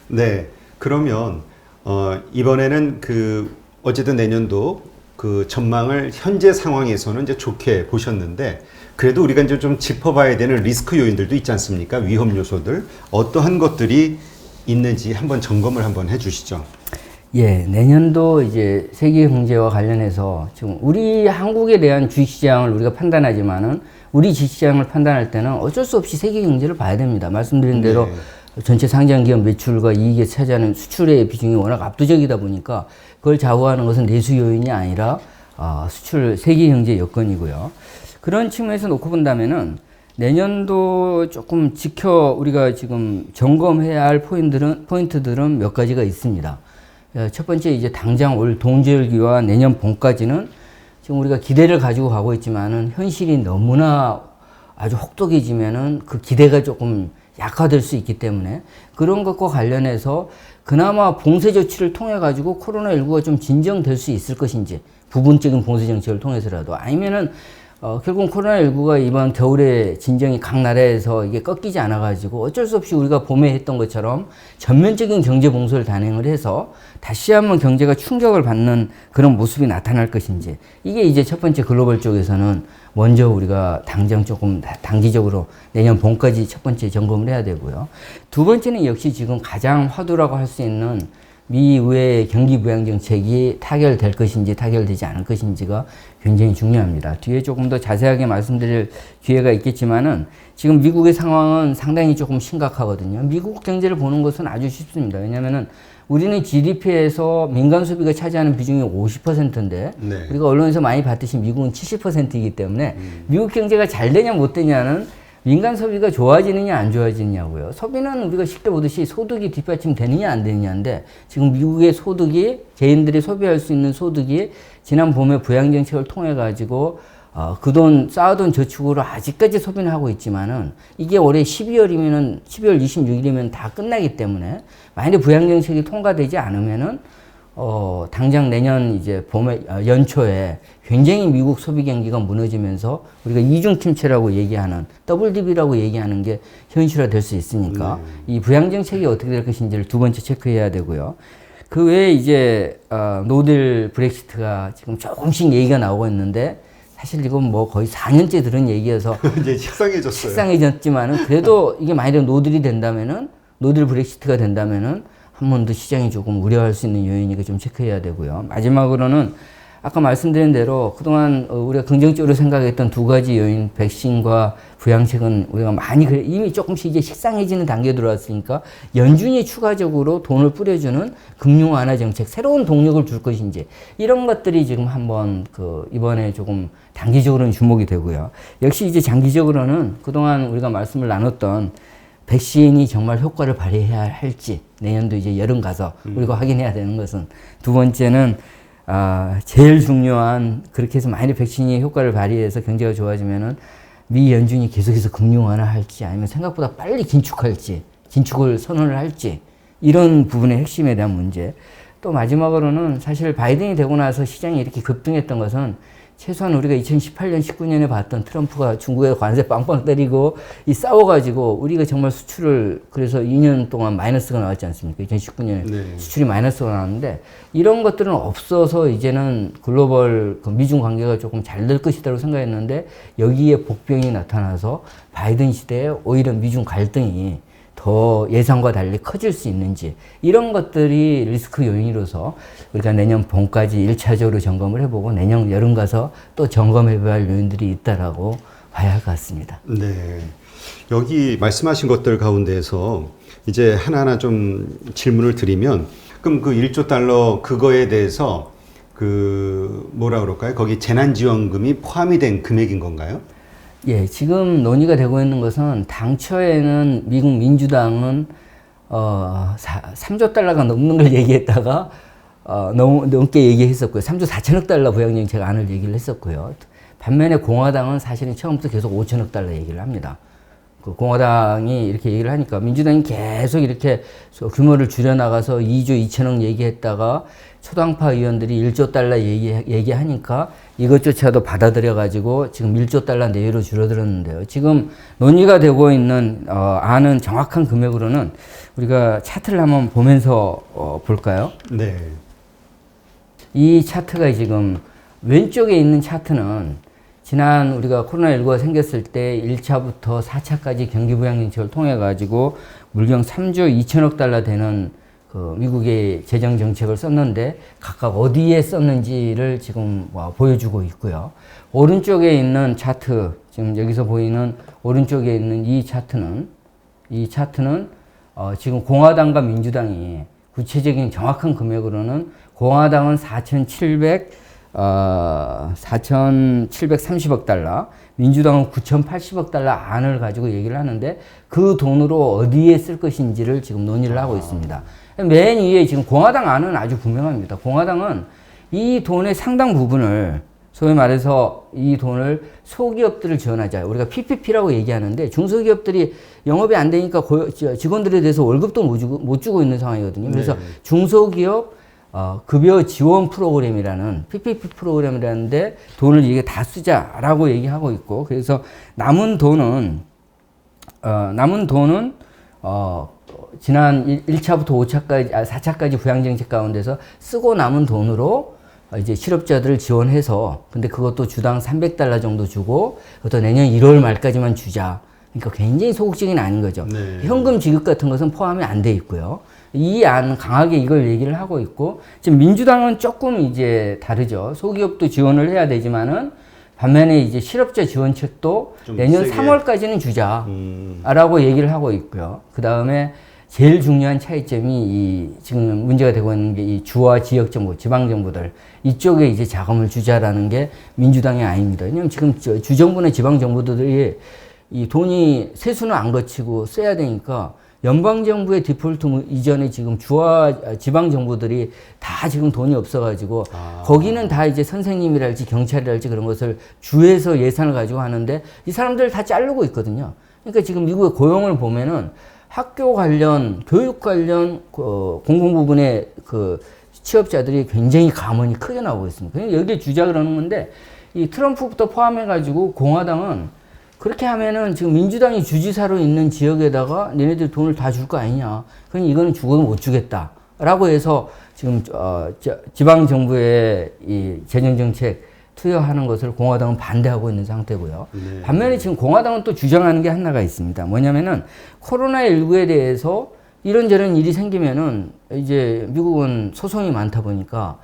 네. 그러면 이번에는 어쨌든 내년도 그 전망을 현재 상황에서는 이제 좋게 보셨는데 그래도 우리가 이제 좀 짚어봐야 되는 리스크 요인들도 있지 않습니까? 위험 요소들 어떠한 것들이 있는지 한번 점검을 한번 해주시죠. 예, 내년도 이제 세계 경제와 관련해서 지금 우리 한국에 대한 주식시장을 우리가 판단하지만은 우리 주식시장을 판단할 때는 어쩔 수 없이 세계 경제를 봐야 됩니다. 말씀드린 대로 전체 상장 기업 매출과 이익에 차지하는 수출의 비중이 워낙 압도적이다 보니까 그걸 좌우하는 것은 내수 요인이 아니라 수출 세계 경제 여건이고요. 그런 측면에서 놓고 본다면은 내년도 조금 우리가 지금 점검해야 할 포인트들은 몇 가지가 있습니다. 첫 번째 이제 당장 올 동절기와 내년 봄까지는 지금 우리가 기대를 가지고 가고 있지만은 현실이 너무나 아주 혹독해지면은 그 기대가 조금 약화될 수 있기 때문에 그런 것과 관련해서 그나마 봉쇄 조치를 통해 가지고 코로나19가 좀 진정될 수 있을 것인지 부분적인 봉쇄 정책을 통해서라도 아니면은 결국 코로나19가 이번 겨울에 진정이 각 나라에서 이게 꺾이지 않아가지고 어쩔 수 없이 우리가 봄에 했던 것처럼 전면적인 경제 봉쇄를 단행을 해서 다시 한번 경제가 충격을 받는 그런 모습이 나타날 것인지 이게 이제 첫 번째 글로벌 쪽에서는 먼저 우리가 당장 조금 단기적으로 내년 봄까지 첫 번째 점검을 해야 되고요. 두 번째는 역시 지금 가장 화두라고 할 수 있는 미 의회의 경기 부양 정책이 타결될 것인지 타결되지 않을 것인지가 굉장히 중요합니다. 뒤에 조금 더 자세하게 말씀드릴 기회가 있겠지만은 지금 미국의 상황은 상당히 조금 심각하거든요. 미국 경제를 보는 것은 아주 쉽습니다. 왜냐하면은 우리는 GDP에서 민간 소비가 차지하는 비중이 50%인데 네. 우리가 언론에서 많이 봤듯이 미국은 70%이기 때문에 미국 경제가 잘 되냐 못 되냐는 민간 소비가 좋아지느냐 안 좋아지느냐고요. 소비는 우리가 쉽게 보듯이 소득이 뒷받침되느냐 안 되느냐인데 지금 미국의 소득이 개인들이 소비할 수 있는 소득이 지난 봄에 부양 정책을 통해 가지고 그 돈 쌓아둔 저축으로 아직까지 소비는 하고 있지만은 이게 올해 12월 26일이면 다 끝나기 때문에 만약에 부양 정책이 통과되지 않으면은 당장 내년 이제 연초에 굉장히 미국 소비 경기가 무너지면서 우리가 이중 침체라고 얘기하는 WDB라고 얘기하는 게 현실화 될 수 있으니까 이 부양 정책이 어떻게 될 것인지를 두 번째 체크해야 되고요. 그 외에 이제 노딜 브렉시트가 지금 조금씩 얘기가 나오고 있는데 사실 이건 뭐 거의 4년째 들은 얘기여서 이제 식상해졌어요. 식상해졌지만은 그래도 이게 만약에 노딜이 된다면은 노딜 브렉시트가 된다면은 한 번 더 시장이 조금 우려할 수 있는 요인이니까 좀 체크해야 되고요. 마지막으로는 아까 말씀드린 대로 그동안 우리가 긍정적으로 생각했던 두 가지 요인, 백신과 부양책은 우리가 많이 이미 조금씩 이제 식상해지는 단계에 들어왔으니까 연준이 추가적으로 돈을 뿌려주는 금융 완화 정책, 새로운 동력을 줄 것인지 이런 것들이 지금 한번 이번에 조금 단기적으로는 주목이 되고요. 역시 이제 장기적으로는 그동안 우리가 말씀을 나눴던 백신이 정말 효과를 발휘해야 할지 내년도 이제 여름 가서 우리가 확인해야 되는 것은 두 번째는 제일 중요한 그렇게 해서 만약 백신이 효과를 발휘해서 경제가 좋아지면은 미 연준이 계속해서 금융 완화할지 아니면 생각보다 빨리 긴축을 선언을 할지 이런 부분의 핵심에 대한 문제. 또 마지막으로는 사실 바이든이 되고 나서 시장이 이렇게 급등했던 것은 최소한 우리가 2018년, 19년에 봤던 트럼프가 중국에 관세 빵빵 때리고 싸워가지고 우리가 정말 수출을 그래서 2년 동안 마이너스가 나왔지 않습니까? 2019년에 네. 수출이 마이너스가 나왔는데 이런 것들은 없어서 이제는 글로벌 미중 관계가 조금 잘 될 것이라고 생각했는데 여기에 복병이 나타나서 바이든 시대에 오히려 미중 갈등이 더 예상과 달리 커질 수 있는지 이런 것들이 리스크 요인으로서 우리가 내년 봄까지 1차적으로 점검을 해보고 내년 여름 가서 또 점검해봐야 할 요인들이 있다라고 봐야 할 것 같습니다. 네. 여기 말씀하신 것들 가운데에서 이제 하나하나 좀 질문을 드리면 그럼 그 1조 달러 그거에 대해서 뭐라 그럴까요? 거기 재난지원금이 포함이 된 금액인 건가요? 예, 지금 논의가 되고 있는 것은 당초에는 미국 민주당은 3조 달러가 넘는 걸 얘기했다가 너무 넘게 얘기했었고요. 3조 4천억 달러 부양정책 안을 얘기를 했었고요. 반면에 공화당은 사실은 처음부터 계속 5천억 달러 얘기를 합니다. 그 공화당이 이렇게 얘기를 하니까 민주당이 계속 이렇게 규모를 줄여나가서 2조 2천억 얘기했다가 초당파 의원들이 1조 달러 얘기하니까 이것조차도 받아들여가지고 지금 1조 달러 내외로 줄어들었는데요. 지금 논의가 되고 있는 안은 정확한 금액으로는 우리가 차트를 한번 보면서 볼까요? 네. 이 차트가 지금 왼쪽에 있는 차트는 지난 우리가 코로나19가 생겼을 때 1차부터 4차까지 경기부양정책을 통해 가지고 물경 3조 2천억 달러 되는 그 미국의 재정 정책을 썼는데 각각 어디에 썼는지를 지금 보여주고 있고요. 오른쪽에 있는 차트, 지금 여기서 보이는 오른쪽에 있는 이 차트는 지금 공화당과 민주당이 구체적인 정확한 금액으로는 공화당은 4,730억 달러, 민주당은 9,080억 달러 안을 가지고 얘기를 하는데 그 돈으로 어디에 쓸 것인지를 지금 논의를 하고 있습니다. 맨 위에 지금 공화당 안은 아주 분명합니다. 공화당은 이 돈의 상당 부분을 소위 말해서 이 돈을 소기업들을 지원하자. 우리가 PPP라고 얘기하는데 중소기업들이 영업이 안 되니까 직원들에 대해서 월급도 못 주고 있는 상황이거든요. 그래서 네. 중소기업 급여 지원 프로그램이라는 PPP 프로그램이라는데 돈을 이게 다 쓰자라고 얘기하고 있고, 그래서 남은 돈은 지난 1차부터 5차까지, 4차까지 부양정책 가운데서 쓰고 남은 돈으로 이제 실업자들을 지원해서, 근데 그것도 주당 300달러 정도 주고, 그것도 내년 1월 말까지만 주자. 그러니까 굉장히 소극적인 아닌 거죠. 네. 현금 지급 같은 것은 포함이 안 돼 있고요. 이 안 강하게 이걸 얘기를 하고 있고, 지금 민주당은 조금 이제 다르죠. 소기업도 지원을 해야 되지만은 반면에 이제 실업자 지원책도 내년 세게. 3월까지는 주자라고 얘기를 하고 있고요. 그 다음에 제일 중요한 차이점이 이 지금 문제가 되고 있는 게 이 주와 지역 정부, 지방 정부들 이쪽에 이제 자금을 주자라는 게 민주당이 아닙니다. 왜냐면 지금 주정부나 지방 정부들이 이 돈이 세수는 안 거치고 써야 되니까 연방정부의 디폴트 이전에 지금 주와 지방정부들이 다 지금 돈이 없어가지고 거기는 다 이제 선생님이랄지 경찰이랄지 그런 것을 주에서 예산을 가지고 하는데 이 사람들 다 자르고 있거든요. 그러니까 지금 미국의 고용을 보면은 학교 관련, 교육 관련 공공 부분의 그 취업자들이 굉장히 감원이 크게 나오고 있습니다. 그러니까 여기에 주자 그러는 건데 이 트럼프부터 포함해가지고 공화당은 그렇게 하면은 지금 민주당이 주지사로 있는 지역에다가 얘네들 돈을 다 줄 거 아니냐. 그러니 이거는 죽어도 못 주겠다라고 해서 지금 지방 정부의 이 재정 정책 투여하는 것을 공화당은 반대하고 있는 상태고요. 네. 반면에 지금 공화당은 또 주장하는 게 하나가 있습니다. 뭐냐면은 코로나19에 대해서 이런저런 일이 생기면은 이제 미국은 소송이 많다 보니까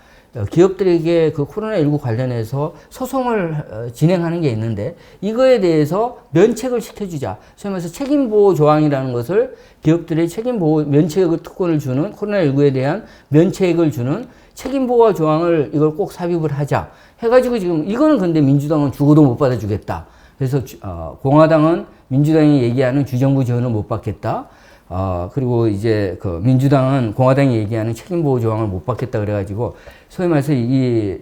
기업들에게 그 코로나19 관련해서 소송을 진행하는 게 있는데 이거에 대해서 면책을 시켜주자. 소위 말해서 책임보호 조항이라는 것을 기업들의 책임보호 면책 특권을 주는 코로나19에 대한 면책을 주는 책임보호 조항을 이걸 꼭 삽입을 하자. 해가지고 지금 이거는 근데 민주당은 죽어도 못 받아주겠다. 그래서 공화당은 민주당이 얘기하는 주정부 지원을 못 받겠다. 그리고 이제 그 민주당은 공화당이 얘기하는 책임보호 조항을 못 받겠다 그래가지고 소위 말해서 이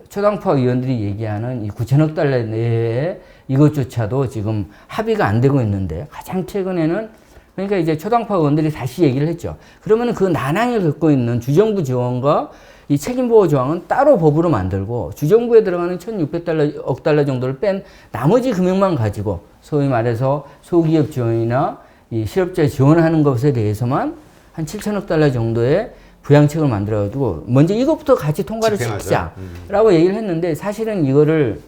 초당파 의원들이 얘기하는 이 9천억 달러 내에 이것조차도 지금 합의가 안 되고 있는데 가장 최근에는 그러니까 이제 초당파 의원들이 다시 얘기를 했죠. 그러면은 그 난항을 겪고 있는 주정부 지원과 이 책임보호 조항은 따로 법으로 만들고 주정부에 들어가는 1,600달러, 억 달러 정도를 뺀 나머지 금액만 가지고 소위 말해서 소기업 지원이나 이 실업자 지원하는 것에 대해서만 한 7천억 달러 정도의 부양책을 만들어가지고 먼저 이것부터 같이 통과를 시키자라고 얘기를 했는데 사실은 이거를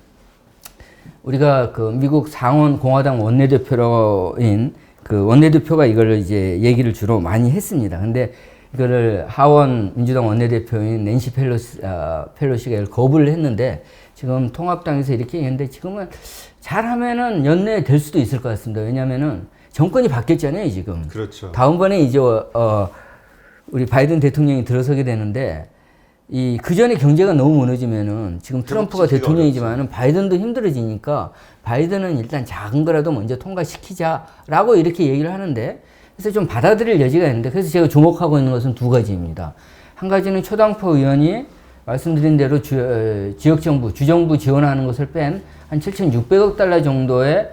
우리가 그 미국 상원 공화당 원내대표인 그 원내대표가 이거를 이제 얘기를 주로 많이 했습니다. 근데 이거를 하원 민주당 원내대표인 낸시 펠로시가 이걸 거부를 했는데 지금 통합당에서 이렇게 얘기했는데 지금은 잘하면은 연내에 될 수도 있을 것 같습니다. 왜냐면은 정권이 바뀌었잖아요, 지금. 그렇죠. 다음번에 이제, 우리 바이든 대통령이 들어서게 되는데, 그 전에 경제가 너무 무너지면은, 지금 트럼프가 대통령이지만은 바이든도 힘들어지니까, 바이든은 일단 작은 거라도 먼저 통과시키자라고 이렇게 얘기를 하는데, 그래서 좀 받아들일 여지가 있는데, 그래서 제가 주목하고 있는 것은 두 가지입니다. 한 가지는 초당파 의원이 말씀드린 대로 지역정부, 주정부 지원하는 것을 뺀 한 7,600억 달러 정도의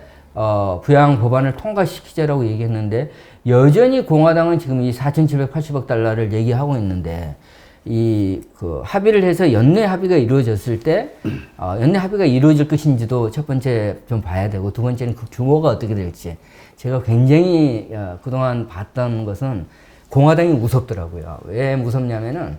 부양 법안을 통과시키자라고 얘기했는데 여전히 공화당은 지금 이 4,780억 달러를 얘기하고 있는데 이 그 합의를 해서 연내 합의가 이루어졌을 때 연내 합의가 이루어질 것인지도 첫 번째 좀 봐야 되고 두 번째는 그 규모가 어떻게 될지 제가 굉장히 그동안 봤던 것은 공화당이 무섭더라고요. 왜 무섭냐면은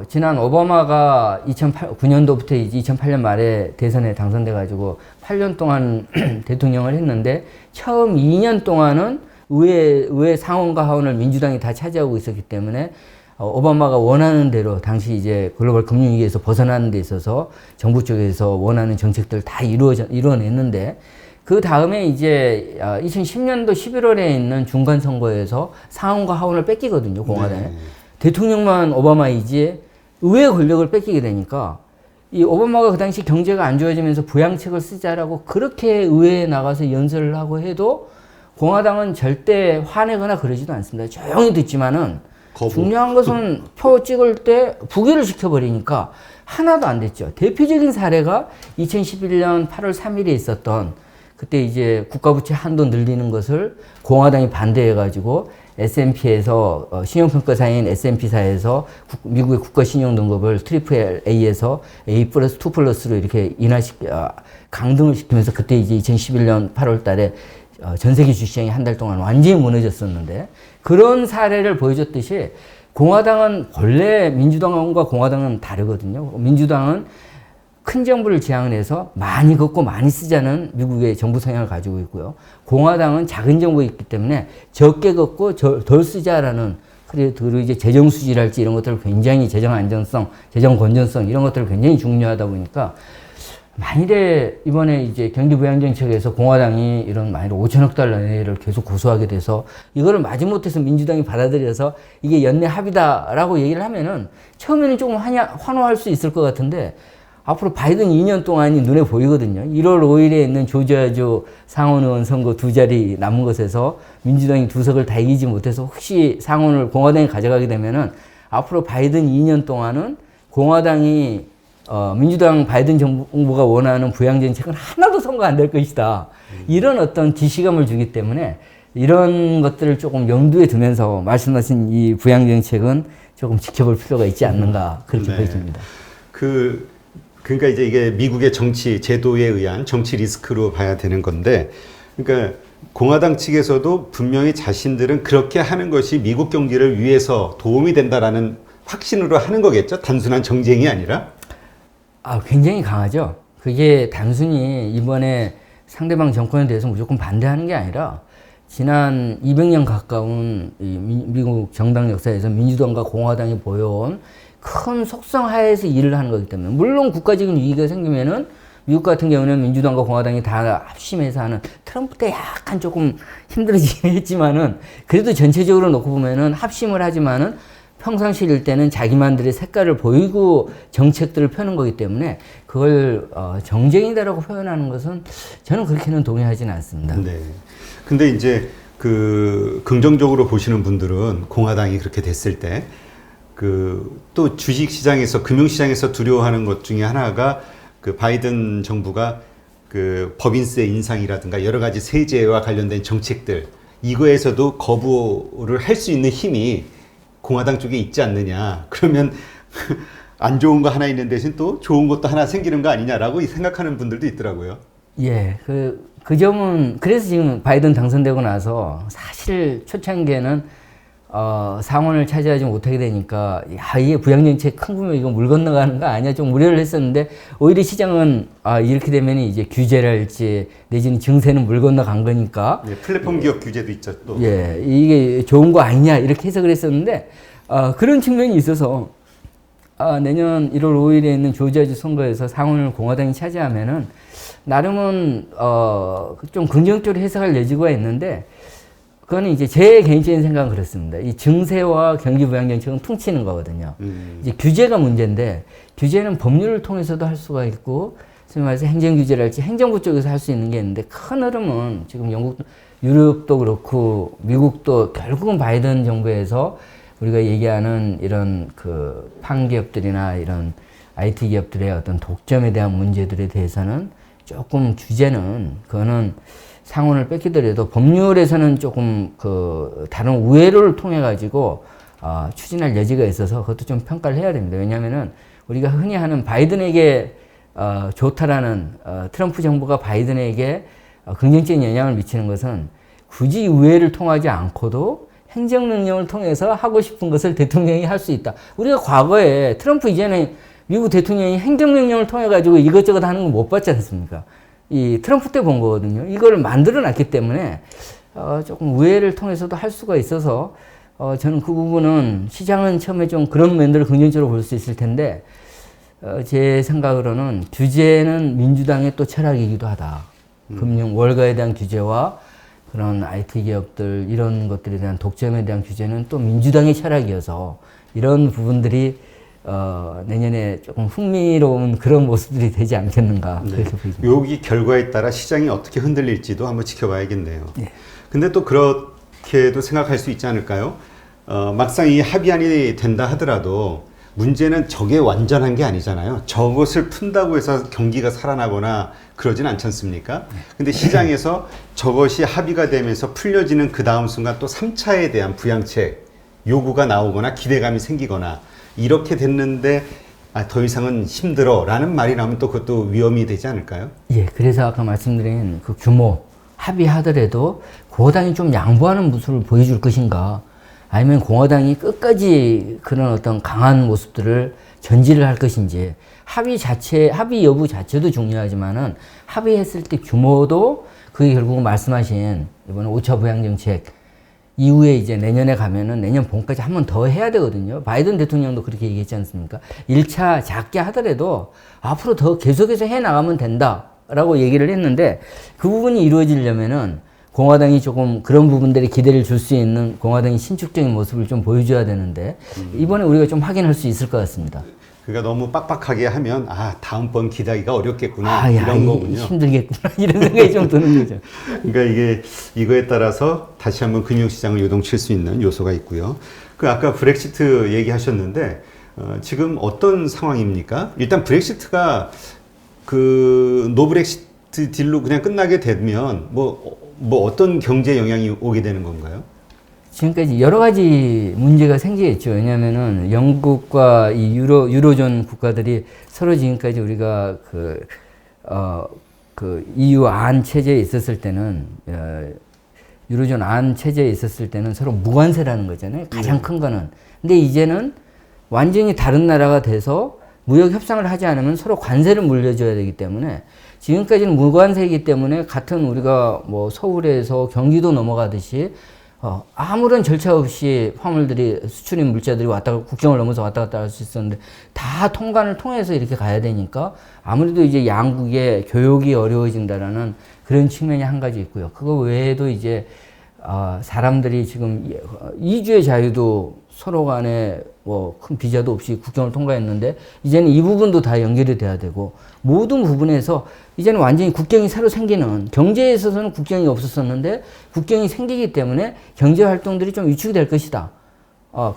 지난 오바마가 2009년도부터 이제 2008년 말에 대선에 당선돼 가지고 8년 동안 대통령을 했는데 처음 2년 동안은 의회 상원과 하원을 민주당이 다 차지하고 있었기 때문에 오바마가 원하는 대로 당시 이제 글로벌 금융위기에서 벗어나는 데 있어서 정부 쪽에서 원하는 정책들 다 이루어냈는데 그 다음에 이제 2010년도 11월에 있는 중간 선거에서 상원과 하원을 뺏기거든요, 공화당에. 네. 대통령만 오바마이지 의회 권력을 뺏기게 되니까 이 오바마가 그 당시 경제가 안 좋아지면서 부양책을 쓰자라고 그렇게 의회에 나가서 연설을 하고 해도 공화당은 절대 화내거나 그러지도 않습니다. 조용히 듣지만은 중요한 것은 표 찍을 때 부결을 시켜버리니까 하나도 안 됐죠. 대표적인 사례가 2011년 8월 3일에 있었던 그때 이제 국가부채 한도 늘리는 것을 공화당이 반대해가지고 S&P에서 신용평가사인 S&P사에서 미국의 국가신용등급을 트리플 A에서 A 플러스 2 플러스로 이렇게 강등을 시키면서 그때 이제 2011년 8월 달에 전 세계 주식시장이 한 달 동안 완전히 무너졌었는데 그런 사례를 보여줬듯이 공화당은 본래 민주당과 공화당은 다르거든요. 민주당은 큰 정부를 지향해서 많이 걷고 많이 쓰자는 미국의 정부 성향을 가지고 있고요. 공화당은 작은 정부가 있기 때문에 적게 걷고 덜 쓰자라는 그리고 이제 재정 수지랄지 이런 것들을 굉장히 재정 안정성, 재정 건전성 이런 것들을 굉장히 중요하다 보니까 만일에 이번에 이제 경기 부양 정책에서 공화당이 이런 만일에 5천억 달러를 계속 고수하게 돼서 이거를 마지못해서 민주당이 받아들여서 이게 연내 합의다라고 얘기를 하면은 처음에는 조금 환호할 수 있을 것 같은데 앞으로 바이든 2년 동안이 눈에 보이거든요. 1월 5일에 있는 조지아주 상원의원 선거 두 자리 남은 것에서 민주당이 두 석을 다 이기지 못해서 혹시 상원을 공화당이 가져가게 되면은 앞으로 바이든 2년 동안은 공화당이 민주당 바이든 정부가 원하는 부양정책은 하나도 선거 안 될 것이다. 이런 어떤 기시감을 주기 때문에 이런 것들을 조금 염두에 두면서 말씀하신 이 부양정책은 조금 지켜볼 필요가 있지 않는가 그렇게 보여집니다. 그러니까 이제 이게 미국의 정치 제도에 의한 정치 리스크로 봐야 되는 건데 그러니까 공화당 측에서도 분명히 자신들은 그렇게 하는 것이 미국 경기를 위해서 도움이 된다라는 확신으로 하는 거겠죠? 단순한 정쟁이 아니라? 굉장히 강하죠. 그게 단순히 이번에 상대방 정권에 대해서 무조건 반대하는 게 아니라 지난 200년 가까운 이 미국 정당 역사에서 민주당과 공화당이 보여온 큰 속성 하에서 일을 하는 거기 때문에 물론 국가적인 위기가 생기면은 미국 같은 경우는 민주당과 공화당이 다 합심해서 하는 트럼프 때 약간 조금 힘들어지긴 했지만은 그래도 전체적으로 놓고 보면은 합심을 하지만은 평상시일 때는 자기만들의 색깔을 보이고 정책들을 펴는 거기 때문에 그걸 정쟁이다라고 표현하는 것은 저는 그렇게는 동의하지는 않습니다. 네. 근데 이제 그 긍정적으로 보시는 분들은 공화당이 그렇게 됐을 때 또 주식 시장에서 금융 시장에서 두려워하는 것 중에 하나가 그 바이든 정부가 그 법인세 인상이라든가 여러 가지 세제와 관련된 정책들 이거에서도 거부를 할 수 있는 힘이 공화당 쪽에 있지 않느냐. 그러면 안 좋은 거 하나 있는 대신 또 좋은 것도 하나 생기는 거 아니냐라고 생각하는 분들도 있더라고요. 예, 그 점은 그래서 지금 바이든 당선되고 나서 사실 초창기에는 상원을 차지하지 못하게 되니까 이게 부양정책 큰 구면 이거 물 건너가는 거 아니야 좀 우려를 했었는데 오히려 시장은 이렇게 되면 이제 규제랄지 내지는 증세는 물 건너간 거니까 플랫폼 기업 규제도 있죠 또. 이게 좋은 거 아니냐 이렇게 해석을 했었는데 그런 측면이 있어서 내년 1월 5일에 있는 조지아주 선거에서 상원을 공화당이 차지하면은 나름은 좀 긍정적으로 해석할 여지가 있는데 그거는 이제 제 개인적인 생각은 그렇습니다. 이 증세와 경기 부양 정책은 퉁치는 거거든요. 이제 규제가 문제인데 규제는 법률을 통해서도 할 수가 있고, 소위 말해서 행정 규제랄지 행정부 쪽에서 할 수 있는 게 있는데 큰 흐름은 지금 유럽도 그렇고 미국도 결국은 바이든 정부에서 우리가 얘기하는 이런 그 팡기업들이나 이런 IT 기업들의 어떤 독점에 대한 문제들에 대해서는 조금 규제는 그거는 상원을 뺏기더라도 법률에서는 조금 그 다른 우회를 통해 가지고 추진할 여지가 있어서 그것도 좀 평가를 해야 됩니다. 왜냐하면은 우리가 흔히 하는 바이든에게 좋다라는 트럼프 정부가 바이든에게 긍정적인 영향을 미치는 것은 굳이 우회를 통하지 않고도 행정명령을 통해서 하고 싶은 것을 대통령이 할 수 있다. 우리가 과거에 트럼프 이전에 미국 대통령이 행정명령을 통해 가지고 이것저것 하는 거 못 봤지 않습니까? 이 트럼프 때 본 거거든요. 이걸 만들어 놨기 때문에 조금 우회를 통해서도 할 수가 있어서 저는 그 부분은 시장은 처음에 좀 그런 면들을 긍정적으로 볼 수 있을 텐데 제 생각으로는 규제는 민주당의 또 철학이기도 하다. 금융 월가에 대한 규제와 그런 IT 기업들 이런 것들에 대한 독점에 대한 규제는 또 민주당의 철학이어서 이런 부분들이 내년에 조금 흥미로운 그런 모습들이 되지 않겠는가 그렇게 보입니다. 여기 결과에 따라 시장이 어떻게 흔들릴지도 한번 지켜봐야겠네요. 네. 근데 또 그렇게도 생각할 수 있지 않을까요? 막상 이 합의안이 된다 하더라도 문제는 저게 완전한 게 아니잖아요. 저것을 푼다고 해서 경기가 살아나거나 그러진 않지 않습니까? 근데 시장에서 저것이 합의가 되면서 풀려지는 그 다음 순간 또 3차에 대한 부양책 요구가 나오거나 기대감이 생기거나 이렇게 됐는데 더 이상은 힘들어 라는 말이 나오면 또 그것도 위험이 되지 않을까요? 예, 그래서 아까 말씀드린 그 규모 합의하더라도 공화당이 좀 양보하는 모습을 보여줄 것인가 아니면 공화당이 끝까지 그런 어떤 강한 모습들을 전지를 할 것인지 합의 여부 자체도 중요하지만은 합의했을 때 규모도 그게 결국 말씀하신 이번에 5차 부양 정책 이후에 이제 내년에 가면은 내년 봄까지 한 번 더 해야 되거든요. 바이든 대통령도 그렇게 얘기했지 않습니까? 1차 작게 하더라도 앞으로 더 계속해서 해 나가면 된다라고 얘기를 했는데 그 부분이 이루어지려면은 공화당이 조금 그런 부분들에 기대를 줄 수 있는 공화당이 신축적인 모습을 좀 보여줘야 되는데 이번에 우리가 좀 확인할 수 있을 것 같습니다. 그러니까 너무 빡빡하게 하면 다음번 기다기가 어렵겠구나 이런 거군요. 힘들겠구나 이런 생각이 좀 드는 거죠. 그러니까 이거에 따라서 다시 한번 금융시장을 요동칠 수 있는 요소가 있고요. 그 아까 브렉시트 얘기하셨는데 지금 어떤 상황입니까? 일단 브렉시트가 그 노브렉시트 딜로 그냥 끝나게 되면 뭐 어떤 경제 영향이 오게 되는 건가요? 지금까지 여러 가지 문제가 생기겠죠. 왜냐하면은 영국과 이 유로존 국가들이 서로 지금까지 우리가 그 EU 안 체제에 있었을 때는 유로존 안 체제에 있었을 때는 서로 무관세라는 거잖아요. 가장 큰 거는. 근데 이제는 완전히 다른 나라가 돼서 무역 협상을 하지 않으면 서로 관세를 물려줘야 되기 때문에 지금까지는 무관세이기 때문에 같은 우리가 뭐 서울에서 경기도 넘어가듯이 아무런 절차 없이 화물들이 수출입 물자들이 국경을 넘어서 왔다 갔다 할 수 있었는데 다 통관을 통해서 이렇게 가야 되니까 아무래도 이제 양국의 교역이 어려워진다라는 그런 측면이 한 가지 있고요. 그거 외에도 이제 사람들이 지금 이주의 자유도 서로 간에 뭐 큰 비자도 없이 국경을 통과했는데 이제는 이 부분도 다 연결이 돼야 되고 모든 부분에서 이제는 완전히 국경이 새로 생기는 경제에 있어서는 국경이 없었었는데 국경이 생기기 때문에 경제 활동들이 좀 위축이 될 것이다.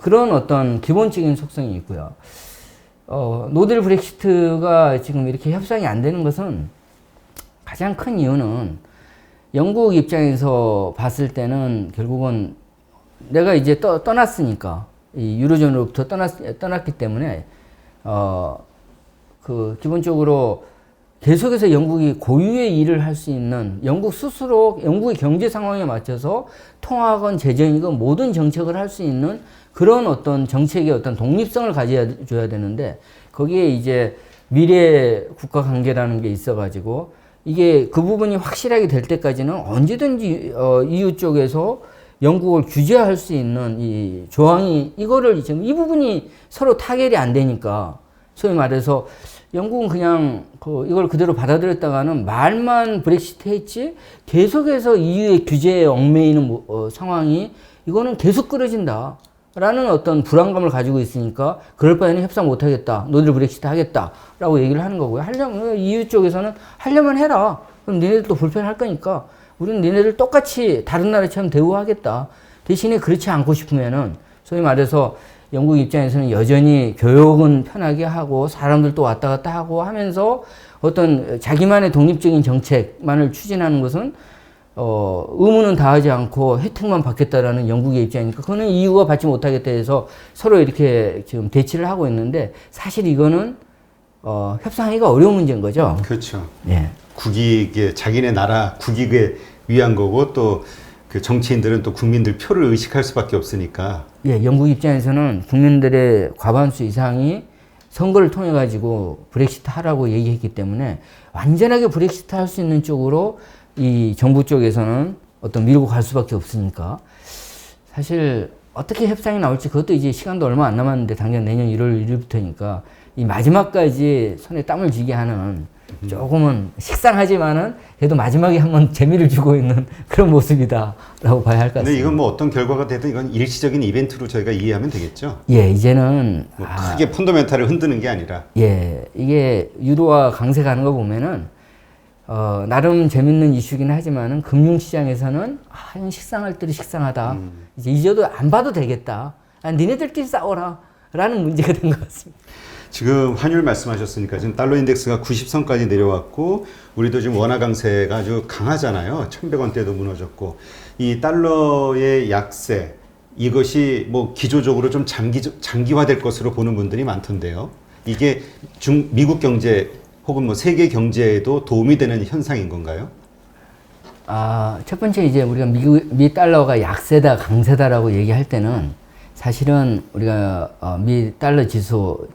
그런 어떤 기본적인 속성이 있고요. 노딜 브렉시트가 지금 이렇게 협상이 안 되는 것은 가장 큰 이유는 영국 입장에서 봤을 때는 결국은 내가 이제 떠났으니까 이 유로존으로부터 떠났기 때문에 그 기본적으로 계속해서 영국이 고유의 일을 할 수 있는 영국 스스로 영국의 경제 상황에 맞춰서 통화건 재정이건 모든 정책을 할 수 있는 그런 어떤 정책의 어떤 독립성을 가져줘야 되는데 거기에 이제 미래 국가 관계라는 게 있어가지고 이게 그 부분이 확실하게 될 때까지는 언제든지 EU 쪽에서 영국을 규제할 수 있는 이 조항이 이거를 지금 이 부분이 서로 타결이 안 되니까 소위 말해서 영국은 그냥 이걸 그대로 받아들였다가는 말만 브렉시트 했지 계속해서 EU의 규제에 얽매이는 상황이 이거는 계속 끌어진다. 라는 어떤 불안감을 가지고 있으니까 그럴 바에는 협상 못 하겠다. 너희들 브렉시트 하겠다. 라고 얘기를 하는 거고요. EU 쪽에서는 하려면 해라. 그럼 니네들도 불편할 거니까 우리는 니네들 똑같이 다른 나라처럼 대우하겠다. 대신에 그렇지 않고 싶으면은 소위 말해서 영국 입장에서는 여전히 교역은 편하게 하고 사람들도 왔다 갔다 하고 하면서 어떤 자기만의 독립적인 정책만을 추진하는 것은 의무는 다하지 않고 혜택만 받겠다라는 영국의 입장이니까 그거는 이유가 받지 못하겠다 해서 서로 이렇게 지금 대치를 하고 있는데 사실 이거는 협상하기가 어려운 문제인 거죠. 그렇죠. 예. 국익에 자기네 나라 국익에 위한 거고 또 그 정치인들은 또 국민들 표를 의식할 수밖에 없으니까. 예, 영국 입장에서는 국민들의 과반수 이상이 선거를 통해 가지고 브렉시트 하라고 얘기했기 때문에 완전하게 브렉시트 할 수 있는 쪽으로 이 정부 쪽에서는 어떤 밀고 갈 수밖에 없으니까 사실 어떻게 협상이 나올지 그것도 이제 시간도 얼마 안 남았는데 당장 내년 1월 1일부터니까 이 마지막까지 손에 땀을 쥐게 하는 조금은 식상하지만은 그래도 마지막에 한번 재미를 주고 있는 그런 모습이다라고 봐야 할 것 같습니다. 근데 이건 뭐 어떤 결과가 되든 이건 일시적인 이벤트로 저희가 이해하면 되겠죠. 예, 이제는 뭐 크게 펀더멘탈을 흔드는 게 아니라. 예, 이게 유로화 강세 가는 거 보면은 나름 재밌는 이슈긴 하지만은 금융시장에서는 이건 식상할 때도 식상하다. 이제 잊어도 안 봐도 되겠다. 니네들끼리 싸워라라는 문제가 된 것 같습니다. 지금 환율 말씀하셨으니까 지금 달러 인덱스가 90선까지 내려왔고 우리도 지금 원화 강세가 아주 강하잖아요. 1,100원대도 무너졌고 이 달러의 약세 이것이 뭐 기조적으로 좀 장기화될 것으로 보는 분들이 많던데요. 이게 미국 경제 혹은 뭐 세계 경제에도 도움이 되는 현상인 건가요? 첫 번째 이제 우리가 미 달러가 약세다 강세다라고 얘기할 때는 사실은 우리가 미 달러 지수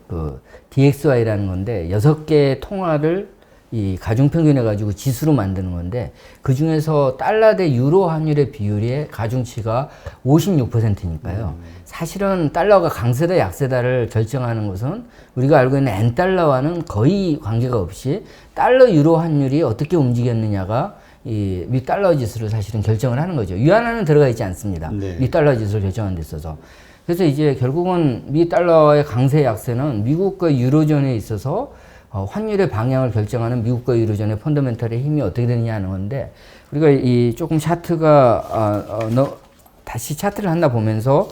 DXY라는 건데 6개의 통화를 이 가중평균해 가지고 지수로 만드는 건데 그 중에서 달러 대 유로 환율의 비율의 가중치가 56%니까요. 사실은 달러가 강세다 약세다를 결정하는 것은 우리가 알고 있는 N달러와는 거의 관계가 없이 달러 유로 환율이 어떻게 움직였느냐가 이 미 달러 지수를 사실은 결정을 하는 거죠. 위안화는 들어가 있지 않습니다. 네. 미 달러 지수를 결정하는 데 있어서. 그래서 이제 결국은 미 달러의 강세 약세는 미국과 유로존에 있어서 환율의 방향을 결정하는 미국과 유로존의 펀더멘털의 힘이 어떻게 되느냐 하는 건데 우리가 이 조금 차트가 다시 차트를 하나 보면서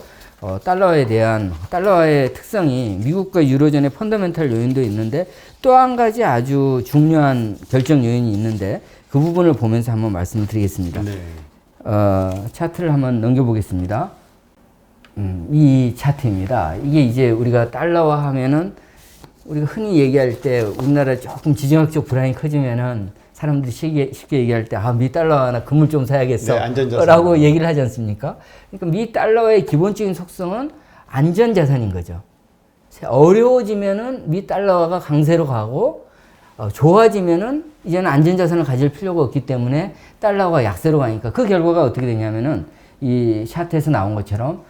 달러에 대한 달러의 특성이 미국과 유로존의 펀더멘털 요인도 있는데 또 한 가지 아주 중요한 결정 요인이 있는데 그 부분을 보면서 한번 말씀을 드리겠습니다. 네. 차트를 한번 넘겨보겠습니다. 이 차트입니다. 이게 이제 우리가 달러화 하면은 우리가 흔히 얘기할 때 우리나라 조금 지정학적 불안이 커지면은 사람들이 쉽게 얘기할 때 미 달러나 금을 좀 사야겠어 네, 안전자산. 라고 얘기를 하지 않습니까? 그러니까 미 달러의 기본적인 속성은 안전자산인 거죠. 어려워지면은 미 달러가 강세로 가고 좋아지면은 이제는 안전자산을 가질 필요가 없기 때문에 달러가 약세로 가니까 그 결과가 어떻게 되냐면은 이 차트에서 나온 것처럼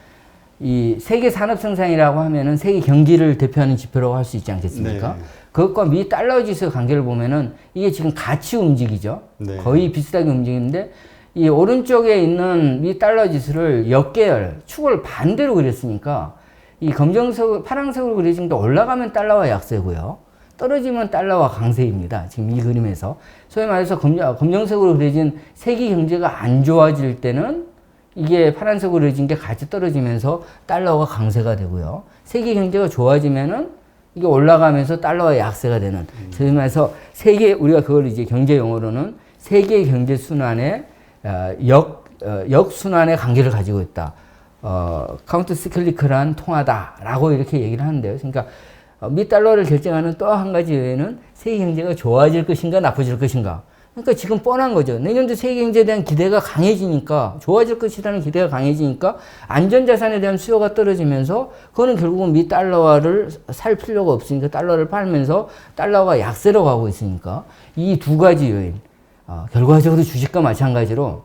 이 세계 산업 생산이라고 하면은 세계 경기를 대표하는 지표라고 할 수 있지 않겠습니까? 네. 그것과 미 달러 지수의 관계를 보면은 이게 지금 같이 움직이죠. 네. 거의 비슷하게 움직이는데 이 오른쪽에 있는 미 달러 지수를 역계열 축을 반대로 그렸으니까 이 검정색, 파란색으로 그려진 게 올라가면 달러와 약세고요. 떨어지면 달러와 강세입니다. 지금 이 그림에서. 소위 말해서 검정색으로 그려진 세계 경제가 안 좋아질 때는 이게 파란색으로 그려진 게 같이 떨어지면서 달러가 강세가 되고요. 세계 경제가 좋아지면은 이게 올라가면서 달러가 약세가 되는. 소위 말해서 우리가 그걸 이제 경제 용어로는 세계 경제 순환의 역순환의 관계를 가지고 있다. 카운터 시클리컬한 통화다라고 이렇게 얘기를 하는데요. 그러니까 미 달러를 결정하는 또 한 가지 요인은 세계 경제가 좋아질 것인가 나빠질 것인가. 그러니까 지금 뻔한 거죠. 내년도 세계 경제에 대한 기대가 강해지니까 좋아질 것이라는 기대가 강해지니까 안전자산에 대한 수요가 떨어지면서 그거는 결국은 미 달러화를 살 필요가 없으니까 달러를 팔면서 달러가 약세로 가고 있으니까 이 두 가지 요인 결과적으로 주식과 마찬가지로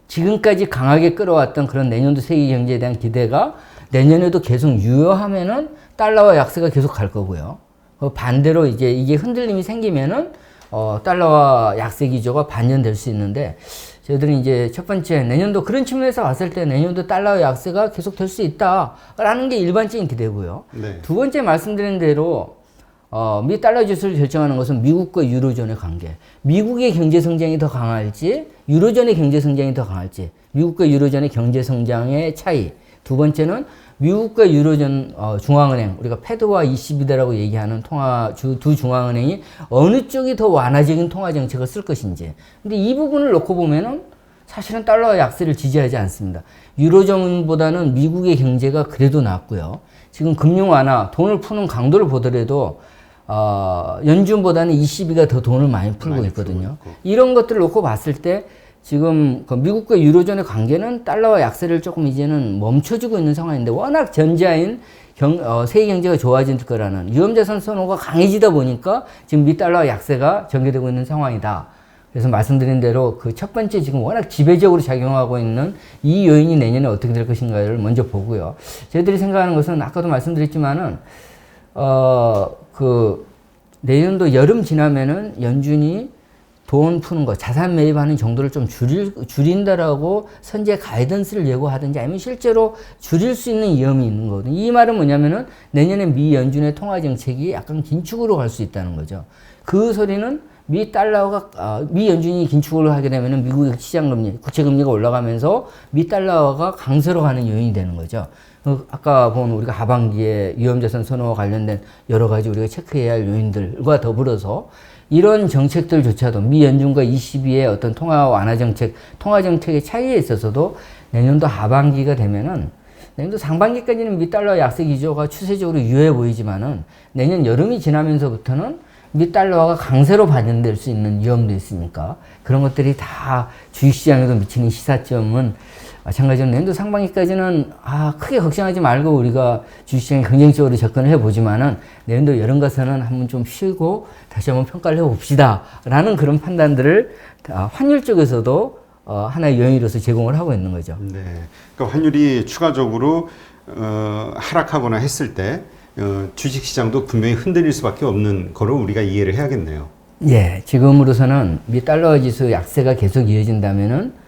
지금까지 강하게 끌어왔던 그런 내년도 세계 경제에 대한 기대가 내년에도 계속 유효하면은 달러와 약세가 계속 갈 거고요. 반대로 이제 이게 흔들림이 생기면은 달러와 약세 기조가 반전될 수 있는데 저희들은 이제 첫 번째 내년도 그런 측면에서 봤을 때 내년도 달러와 약세가 계속 될 수 있다라는 게 일반적인 기대고요. 네. 두 번째 말씀드린 대로 미 달러 지수를 결정하는 것은 미국과 유로존의 관계. 미국의 경제 성장이 더 강할지, 유로존의 경제 성장이 더 강할지, 미국과 유로존의 경제 성장의 차이. 두 번째는 미국과 유로존 중앙은행, 우리가 패드와 ECB라고 얘기하는 두 중앙은행이 어느 쪽이 더 완화적인 통화 정책을 쓸 것인지. 근데 이 부분을 놓고 보면은 사실은 달러 약세를 지지하지 않습니다. 유로존보다는 미국의 경제가 그래도 낫고요. 지금 금융 완화, 돈을 푸는 강도를 보더라도 연준보다는 ECB가 더 돈을 많이 풀고 있거든요. 이런 것들을 놓고 봤을 때 지금 그 미국과 유로존의 관계는 달러와 약세를 조금 이제는 멈춰주고 있는 상황인데 워낙 전자인 세계 경제가 좋아질 거라는 위험자산 선호가 강해지다 보니까 지금 미 달러와 약세가 전개되고 있는 상황이다. 그래서 말씀드린 대로 그 첫 번째 지금 워낙 지배적으로 작용하고 있는 이 요인이 내년에 어떻게 될 것인가를 먼저 보고요. 저희들이 생각하는 것은 아까도 말씀드렸지만은 내년도 여름 지나면은 연준이 돈 푸는 거, 자산 매입하는 정도를 좀 줄인다라고 선제 가이던스를 예고하든지 아니면 실제로 줄일 수 있는 위험이 있는 거거든요. 이 말은 뭐냐면은 내년에 미 연준의 통화 정책이 약간 긴축으로 갈 수 있다는 거죠. 그 소리는 미 연준이 긴축을 하게 되면은 미국의 시장금리, 국채금리가 올라가면서 미 달러가 강세로 가는 요인이 되는 거죠. 아까 본 우리가 하반기에 위험자산 선호와 관련된 여러 가지 우리가 체크해야 할 요인들과 더불어서 이런 정책들조차도 미 연준과 ECB의 어떤 통화 완화 정책, 통화 정책의 차이에 있어서도 내년도 하반기가 되면은 내년도 상반기까지는 미 달러 약세 기조가 추세적으로 유효해 보이지만은 내년 여름이 지나면서부터는 미 달러가 강세로 반영될 수 있는 위험도 있으니까 그런 것들이 다 주식시장에도 미치는 시사점은 마찬가지로 내년도 상반기까지는 크게 걱정하지 말고 우리가 주식시장에 긍정적으로 접근을 해보지만은 내년도 여름 가서는 한번 좀 쉬고 다시 한번 평가를 해봅시다 라는 그런 판단들을 환율 쪽에서도 하나의 요인으로서 제공을 하고 있는 거죠. 네. 그러니까 환율이 추가적으로 하락하거나 했을 때 주식시장도 분명히 흔들릴 수밖에 없는 거로 우리가 이해를 해야겠네요. 예, 지금으로서는 미 달러 지수 약세가 계속 이어진다면은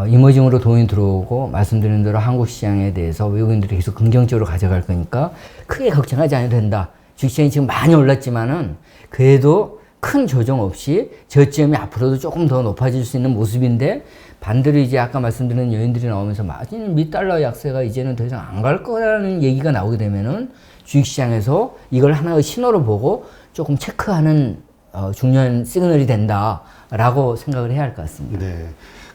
이머징으로 돈이 들어오고 말씀드린 대로 한국 시장에 대해서 외국인들이 계속 긍정적으로 가져갈 거니까 크게 걱정하지 않아도 된다. 주식시장이 지금 많이 올랐지만은 그래도 큰 조정 없이 저점이 앞으로도 조금 더 높아질 수 있는 모습인데 반대로 이제 아까 말씀드린 요인들이 나오면서 미 달러 약세가 이제는 더 이상 안 갈 거라는 얘기가 나오게 되면은 주식시장에서 이걸 하나의 신호로 보고 조금 체크하는 중요한 시그널이 된다라고 생각을 해야 할 것 같습니다. 네.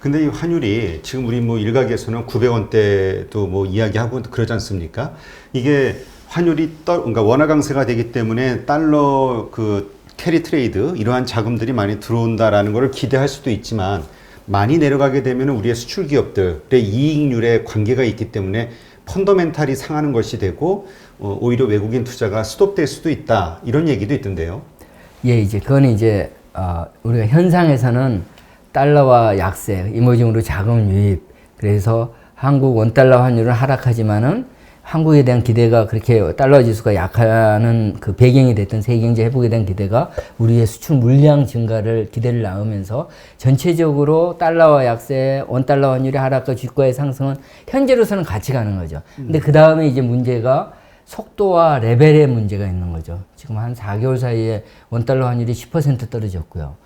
근데 이 환율이 지금 우리 뭐 일각에서는 900원대도 뭐 이야기하고 그러지 않습니까? 이게 환율이 그러니까 원화 강세가 되기 때문에 달러 그 캐리 트레이드 이러한 자금들이 많이 들어온다라는 것을 기대할 수도 있지만 많이 내려가게 되면 우리의 수출 기업들의 이익률에 관계가 있기 때문에 펀더멘탈이 상하는 것이 되고 오히려 외국인 투자가 스톱될 수도 있다 이런 얘기도 있던데요. 예, 이제 그거는 이제 우리가 현상에서는 달러와 약세, 이머징으로 자금 유입, 그래서 한국 원달러 환율은 하락하지만은 한국에 대한 기대가 그렇게 달러 지수가 약하는 그 배경이 됐던 세계 경제 회복에 대한 기대가 우리의 수출 물량 증가를 기대를 낳으면서 전체적으로 달러와 약세, 원달러 환율의 하락과 주가의 상승은 현재로서는 같이 가는 거죠. 근데 그 다음에 이제 문제가 속도와 레벨의 문제가 있는 거죠. 지금 한 4개월 사이에 원달러 환율이 10% 떨어졌고요.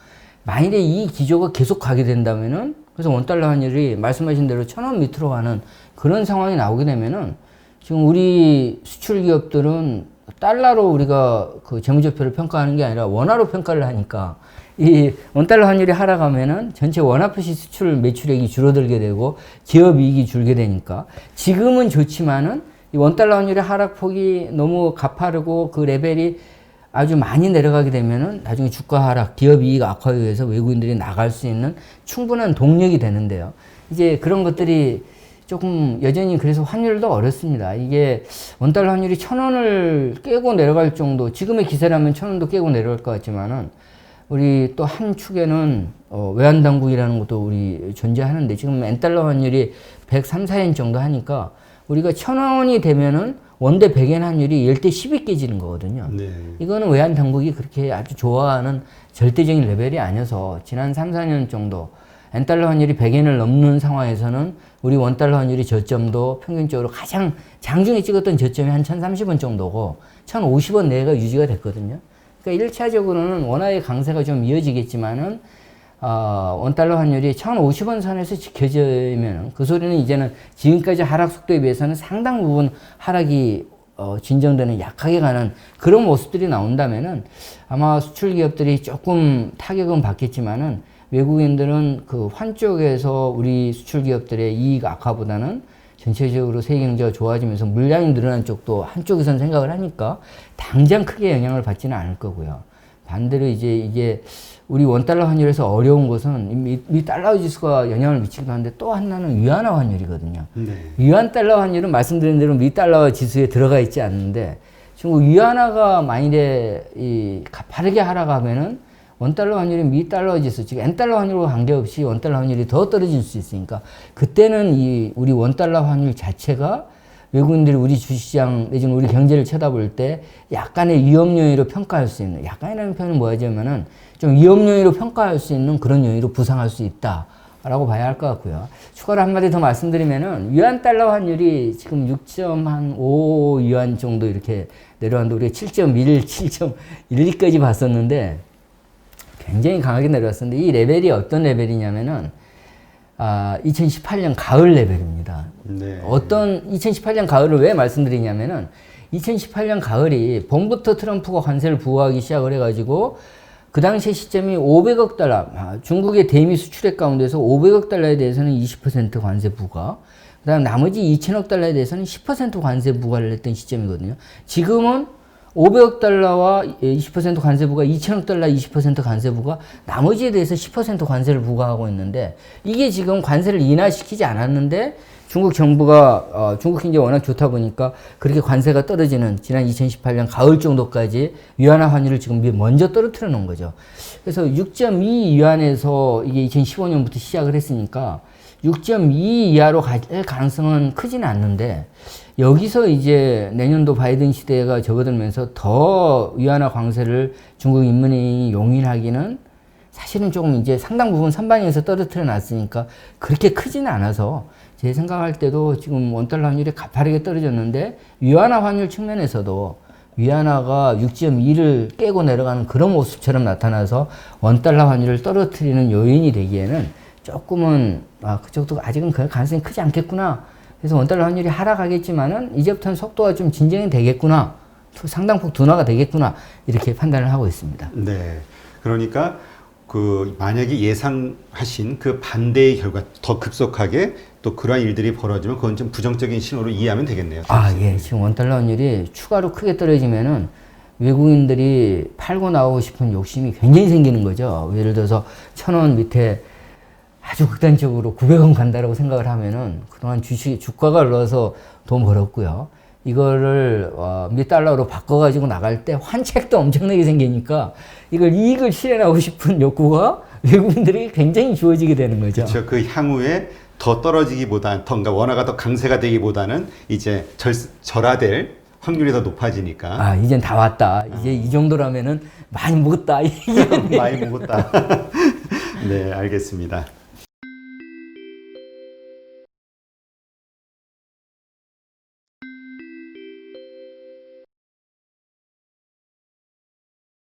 만일에 이 기조가 계속 가게 된다면은 그래서 원달러 환율이 말씀하신 대로 1,000원 밑으로 가는 그런 상황이 나오게 되면은 지금 우리 수출 기업들은 달러로 우리가 그 재무제표를 평가하는 게 아니라 원화로 평가를 하니까 이 원달러 환율이 하락하면은 전체 원화표시 수출 매출액이 줄어들게 되고 기업 이익이 줄게 되니까 지금은 좋지만은 이 원달러 환율의 하락폭이 너무 가파르고 그 레벨이 아주 많이 내려가게 되면은 나중에 주가 하락, 기업 이익 악화에 의해서 외국인들이 나갈 수 있는 충분한 동력이 되는데요. 이제 그런 것들이 조금 여전히 그래서 환율도 어렵습니다. 이게 원달러 환율이 1,000원을 깨고 내려갈 정도, 지금의 기세라면 1,000원도 깨고 내려갈 것 같지만은 우리 또 한 축에는 외환 당국이라는 것도 우리 존재하는데 지금 엔달러 환율이 103, 4엔 정도 하니까 우리가 1,000원이 되면은 원대 100엔 환율이 10대 10이 깨지는 거거든요. 네. 이거는 외환 당국이 그렇게 아주 좋아하는 절대적인 레벨이 아니어서 지난 3, 4년 정도 엔달러 환율이 100엔을 넘는 상황에서는 우리 원달러 환율이 저점도 평균적으로 가장 장중에 찍었던 저점이 한 1,030원 정도고 1,050원 내외가 유지가 됐거든요. 그러니까 1차적으로는 원화의 강세가 좀 이어지겠지만은 원달러 환율이 1,050원 선에서 지켜지면 그 소리는 이제는 지금까지 하락 속도에 비해서는 상당 부분 하락이 진정되는 약하게 가는 그런 모습들이 나온다면은 아마 수출 기업들이 조금 타격은 받겠지만은 외국인들은 그 환 쪽에서 우리 수출 기업들의 이익 악화보다는 전체적으로 세계 경제가 좋아지면서 물량이 늘어난 쪽도 한쪽에선 생각을 하니까 당장 크게 영향을 받지는 않을 거고요. 반대로 이제 이게 우리 원달러 환율에서 어려운 것은 미 달러 지수가 영향을 미치기도 하는데 또 하나는 위안화 환율이거든요. 네. 위안 달러 환율은 말씀드린 대로 미 달러 지수에 들어가 있지 않는데 중국 위안화가 만일에 가파르게 하락하면은 원달러 환율이 미 달러 지수, 즉 엔달러 환율과 관계없이 원달러 환율이 더 떨어질 수 있으니까 그때는 이 우리 원달러 환율 자체가 외국인들이 우리 주식시장 내지는 우리 경제를 쳐다볼 때 약간의 위험 요인으로 평가할 수 있는, 약간이라는 표현은 뭐냐면은 좀 위험 요인으로 평가할 수 있는 그런 요인으로 부상할 수 있다라고 봐야 할 것 같고요. 추가로 한마디 더 말씀드리면은 위안 달러 환율이 지금 6.5 위안 정도 이렇게 내려왔는데 우리가 7.1, 7.12까지 봤었는데 굉장히 강하게 내려왔었는데 이 레벨이 어떤 레벨이냐면은 2018년 가을 레벨입니다. 네. 2018년 가을을 왜 말씀드리냐면은 2018년 가을이 봄부터 트럼프가 관세를 부과하기 시작을 해가지고 그 당시 시점이 500억 달러, 중국의 대미 수출액 가운데서 500억 달러에 대해서는 20% 관세 부과, 그 다음 나머지 2천억 달러에 대해서는 10% 관세 부과를 했던 시점이거든요. 지금은 500억 달러와 20% 관세 부과, 2천억 달러 20% 관세 부과, 나머지에 대해서 10% 관세를 부과하고 있는데 이게 지금 관세를 인하시키지 않았는데 중국 정부가 중국 경제가 워낙 좋다 보니까 그렇게 관세가 떨어지는 지난 2018년 가을 정도까지 위안화 환율을 지금 먼저 떨어뜨려 놓은 거죠. 그래서 6.2 위안에서 이게 2015년부터 시작을 했으니까 6.2 이하로 갈 가능성은 크지는 않는데 여기서 이제 내년도 바이든 시대가 접어들면서 더 위안화 관세를 중국 인민이 용인하기는 사실은 조금 이제 상당 부분 선반영에서 떨어뜨려 놨으니까 그렇게 크지는 않아서 제 생각할 때도 지금 원달러 환율이 가파르게 떨어졌는데 위안화 환율 측면에서도 위안화가 6.2를 깨고 내려가는 그런 모습처럼 나타나서 원달러 환율을 떨어뜨리는 요인이 되기에는 조금은 그쪽도 아직은 그 가능성이 크지 않겠구나. 그래서 원달러 환율이 하락하겠지만은 이제부터는 속도가 좀 진정이 되겠구나. 상당폭 둔화가 되겠구나. 이렇게 판단을 하고 있습니다. 네. 그러니까 만약에 예상하신 그 반대의 결과 더 급속하게 또 그러한 일들이 벌어지면 그건 좀 부정적인 신호로 이해하면 되겠네요. 예. 지금 원달러 환율이 추가로 크게 떨어지면은 외국인들이 팔고 나오고 싶은 욕심이 굉장히 생기는 거죠. 예를 들어서 1,000원 밑에 아주 극단적으로 900원 간다라고 생각을 하면은 그동안 주가가 올라서 돈 벌었고요. 이거를 미 달러로 바꿔가지고 나갈 때 환책도 엄청나게 생기니까 이걸 이익을 실현하고 싶은 욕구가 외국인들에게 굉장히 주어지게 되는 거죠. 그렇죠. 그 향후에 더 떨어지기보다는 그러니까 원화가 더 강세가 되기보다는 이제 절하될 확률이 더 높아지니까. 이젠 다 왔다. 이제 이 정도라면은 많이 먹었다. 많이 먹었다. 네, 알겠습니다.